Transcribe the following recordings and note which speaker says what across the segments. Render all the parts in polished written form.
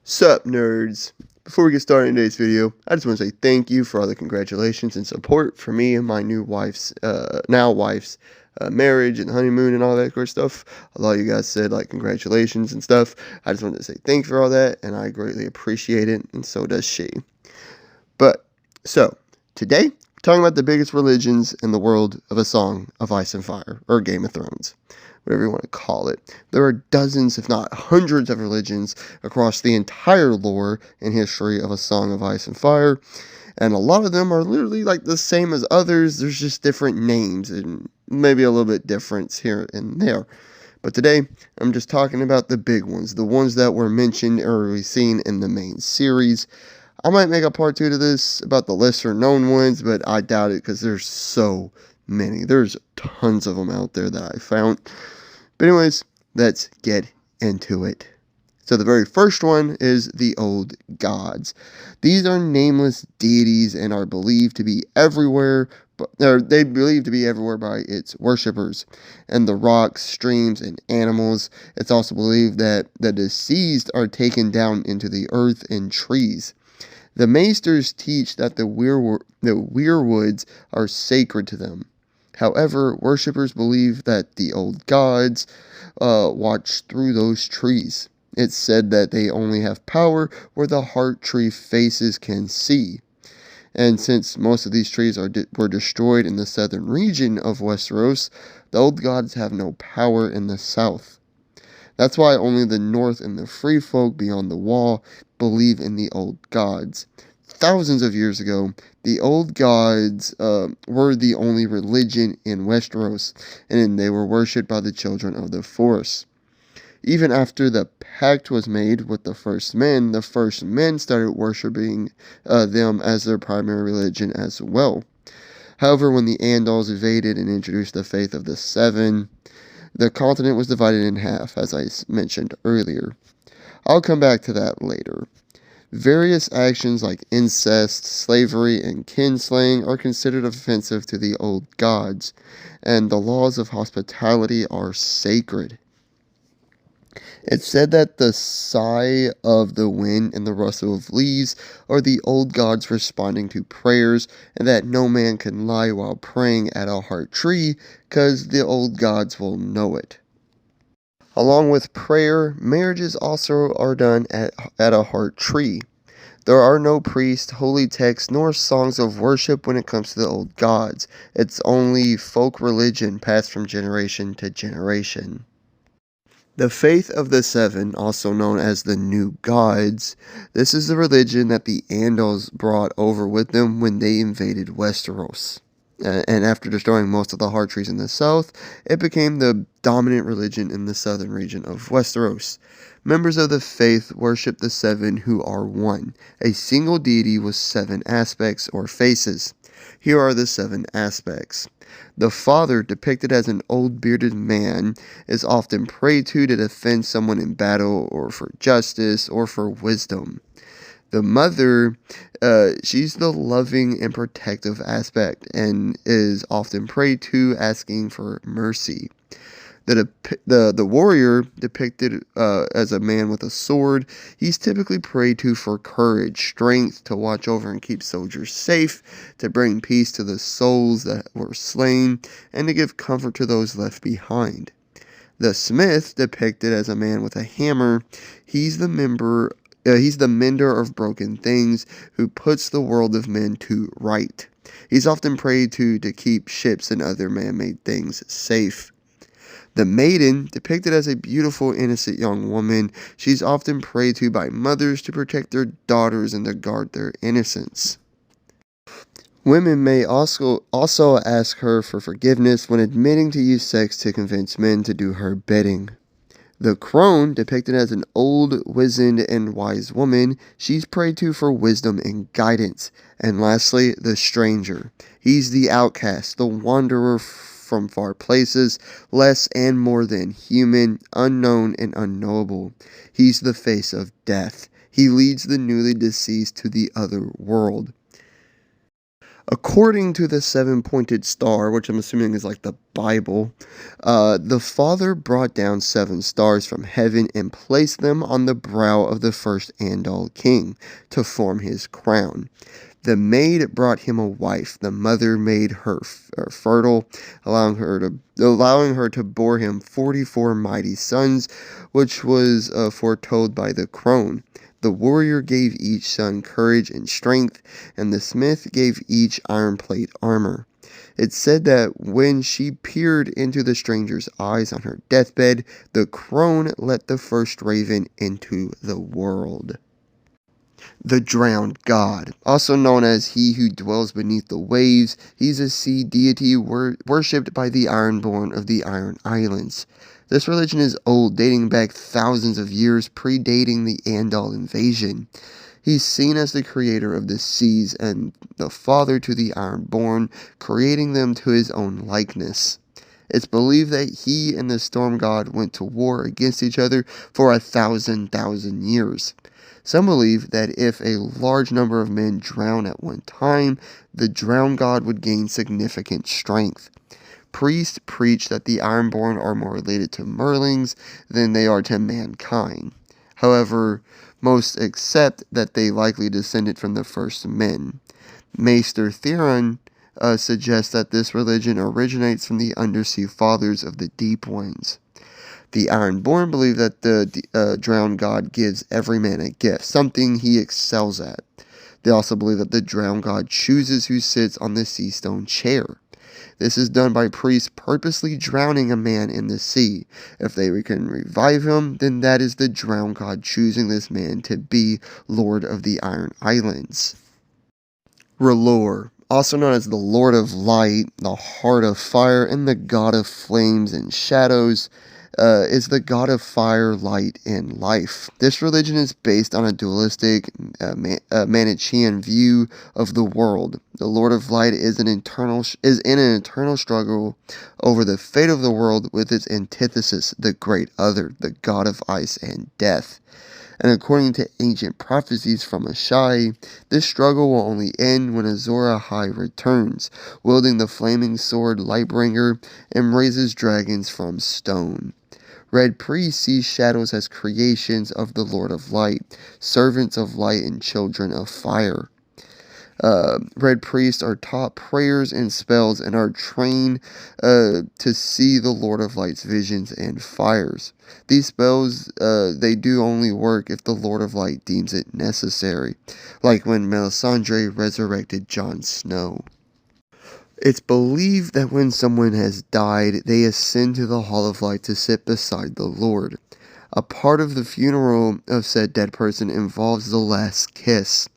Speaker 1: Sup, nerds? Before we get started in today's video, I just want to say thank you for all the congratulations and support for me and my new wife's, marriage and honeymoon and all that good stuff. A lot of you guys said, congratulations and stuff. I just wanted to say thank you for all that, and I greatly appreciate it, and so does she. So, today, we're talking about the biggest religions in the world of A Song of Ice and Fire, or Game of Thrones, whatever you want to call it. There are dozens, if not hundreds, of religions across the entire lore and history of A Song of Ice and Fire, and a lot of them are literally like the same as others. There's just different names and maybe a little bit difference here and there. But today, I'm just talking about the big ones, the ones that were mentioned or we've seen in the main series. I might make a part 2 to this about the lesser known ones, but I doubt it because there's so many. There's tons of them out there that I found. But anyways, let's get into it. So the very first one is the old gods. These are nameless deities and are believed to be everywhere, they believe to be everywhere by its worshippers. And the rocks, streams, and animals. It's also believed that the deceased are taken down into the earth and trees. The maesters teach that the weirwoods are sacred to them. However, worshippers believe that the old gods watch through those trees. It's said that they only have power where the heart tree faces can see. And since most of these trees were destroyed in the southern region of Westeros, the old gods have no power in the south. That's why only the north and the free folk beyond the wall believe in the old gods. Thousands of years ago, the old gods were the only religion in Westeros, and they were worshipped by the children of the forest. Even after the pact was made with the first men started worshipping them as their primary religion as well. However, when the Andals invaded and introduced the faith of the Seven, the continent was divided in half, as I mentioned earlier. I'll come back to that later. Various actions like incest, slavery, and kinslaying are considered offensive to the old gods, and the laws of hospitality are sacred. It's said that the sigh of the wind and the rustle of leaves are the old gods responding to prayers, and that no man can lie while praying at a heart tree, because the old gods will know it. Along with prayer, marriages also are done at a heart tree. There are no priests, holy texts, nor songs of worship when it comes to the old gods. It's only folk religion passed from generation to generation. The faith of the Seven, also known as the New Gods, this is the religion that the Andals brought over with them when they invaded Westeros. And after destroying most of the heart trees in the south, it became the dominant religion in the southern region of Westeros. Members of the faith worship the Seven who are one, a single deity with 7 aspects or faces. Here are the 7 aspects. The father, depicted as an old bearded man, is often prayed to defend someone in battle or for justice or for wisdom. The mother, she's the loving and protective aspect and is often prayed to, asking for mercy. The warrior, depicted as a man with a sword, he's typically prayed to for courage, strength to watch over and keep soldiers safe, to bring peace to the souls that were slain, and to give comfort to those left behind. The smith, depicted as a man with a hammer, he's the mender of broken things who puts the world of men to right. He's often prayed to keep ships and other man-made things safe. The maiden, depicted as a beautiful, innocent young woman, she's often prayed to by mothers to protect their daughters and to guard their innocence. Women may also ask her for forgiveness when admitting to use sex to convince men to do her bidding. The crone, depicted as an old, wizened, and wise woman, she's prayed to for wisdom and guidance. And lastly, the stranger. He's the outcast, the wanderer from far places, less and more than human, unknown and unknowable. He's the face of death. He leads the newly deceased to the other world. According to the 7-pointed star, which I'm assuming is like the Bible. The Father brought down 7 stars from heaven and placed them on the brow of the first Andal king to form his crown. The maid brought him a wife. The mother made her fertile, allowing her to bore him 44 mighty sons, which was foretold by the crone. The warrior gave each son courage and strength, and the smith gave each iron plate armor. It said that when she peered into the stranger's eyes on her deathbed, the crone let the first raven into the world. The drowned god, also known as he who dwells beneath the waves, he's a sea deity worshipped by the Ironborn of the Iron Islands. This religion is old, dating back thousands of years, predating the Andal invasion. He's seen as the creator of the seas and the father to the Ironborn, creating them to his own likeness. It's believed that he and the storm god went to war against each other for 1,000 years. Some believe that if a large number of men drown at one time, the drowned god would gain significant strength. Priests preach that the Ironborn are more related to Merlings than they are to mankind. However, most accept that they likely descended from the first men. Maester Theron suggests that this religion originates from the undersea fathers of the Deep Ones. The Ironborn believe that the drowned god gives every man a gift, something he excels at. They also believe that the drowned god chooses who sits on the sea stone chair. This is done by priests purposely drowning a man in the sea. If they can revive him, then that is the drowned god choosing this man to be Lord of the Iron Islands. R'hllor, also known as the Lord of Light, the Heart of Fire, and the God of Flames and Shadows, is the god of fire, light, and life. This religion is based on a dualistic Manichaean view of the world. The Lord of Light is in an eternal struggle over the fate of the world with its antithesis, the Great Other, the god of ice and death. And according to ancient prophecies from Ashai, this struggle will only end when Azor Ahai returns, wielding the flaming sword Lightbringer, and raises dragons from stone. Red Priest sees shadows as creations of the Lord of Light, servants of light and children of fire. Red Priests are taught prayers and spells and are trained to see the Lord of Light's visions and fires. These spells, they do only work if the Lord of Light deems it necessary, like when Melisandre resurrected Jon Snow. It's believed that when someone has died, they ascend to the Hall of Light to sit beside the Lord. A part of the funeral of said dead person involves the last kiss.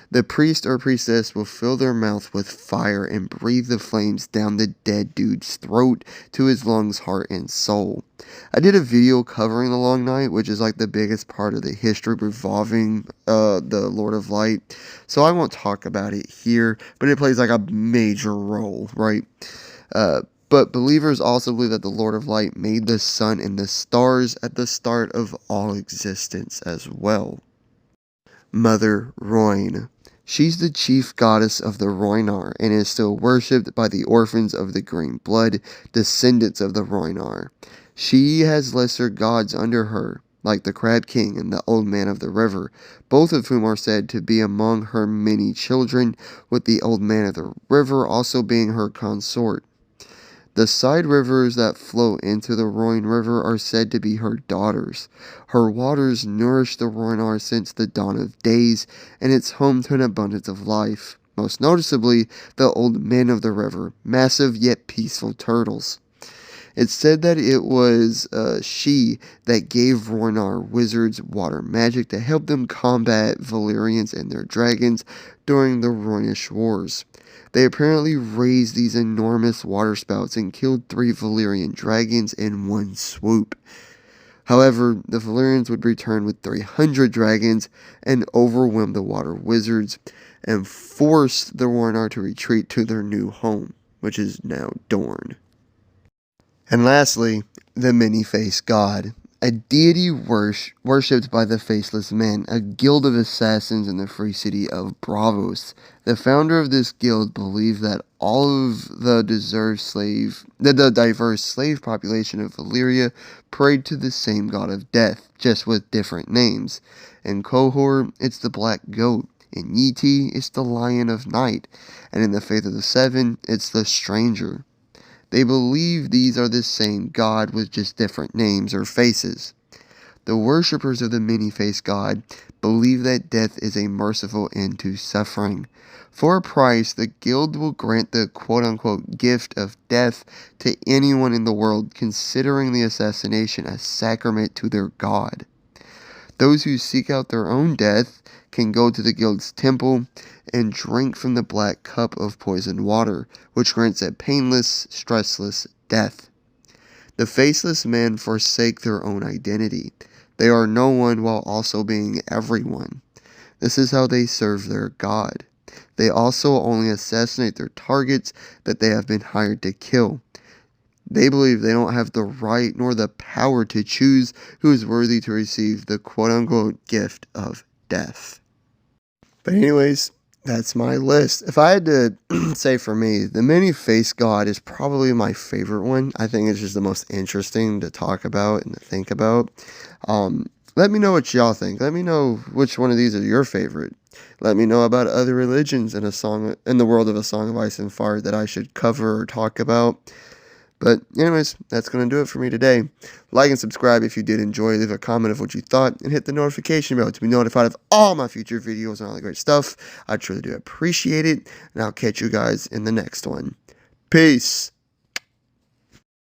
Speaker 1: The priest or priestess will fill their mouth with fire and breathe the flames down the dead dude's throat to his lungs, heart, and soul. I did a video covering the Long Night, which is like the biggest part of the history revolving the Lord of Light, so I won't talk about it here, but it plays like a major role, right? But believers also believe that the Lord of Light made the sun and the stars at the start of all existence as well. Mother Rhoyne. She's the chief goddess of the Rhoynar and is still worshipped by the orphans of the green blood, descendants of the Rhoynar. She has lesser gods under her, like the Crab King and the Old Man of the River, both of whom are said to be among her many children, with the Old Man of the River also being her consort. The side rivers that flow into the Rhoyne River are said to be her daughters. Her waters nourish the Rhoynar since the dawn of days, and it's home to an abundance of life. Most noticeably, the Old Men of the River, massive yet peaceful turtles. It's said that it was she that gave Rhoynar wizards water magic to help them combat Valyrians and their dragons during the Rhoynish Wars. They apparently raised these enormous water spouts and killed 3 Valyrian dragons in one swoop. However, the Valyrians would return with 300 dragons and overwhelm the water wizards and force the Rhoynar to retreat to their new home, which is now Dorne. And lastly, the Many-Faced God, a deity worshipped by the Faceless Men, a guild of assassins in the free city of Braavos. The founder of this guild believed that All of the diverse slave population of Valyria prayed to the same god of death, just with different names. In Qohor, it's the black goat. In Yeti, it's the lion of night. And in the Faith of the Seven, it's the stranger. They believe these are the same god with just different names or faces. The worshippers of the many-faced god believe that death is a merciful end to suffering. For a price, the guild will grant the quote-unquote gift of death to anyone in the world, considering the assassination a sacrament to their god. Those who seek out their own death can go to the guild's temple and drink from the black cup of poisoned water, which grants a painless, stressless death. The faceless men forsake their own identity. They are no one while also being everyone. This is how they serve their god. They also only assassinate their targets that they have been hired to kill. They believe they don't have the right nor the power to choose who is worthy to receive the quote-unquote gift of death. But anyways, that's my list. If I had to say for me, the many-faced god is probably my favorite one. I think it's just the most interesting to talk about and to think about. Let me know what y'all think. Let me know which one of these are your favorite. Let me know about other religions in the world of A Song of Ice and Fire that I should cover or talk about. But anyways, that's going to do it for me today. Like and subscribe if you did enjoy. Leave a comment of what you thought. And hit the notification bell to be notified of all my future videos and all the great stuff. I truly do appreciate it. And I'll catch you guys in the next one. Peace.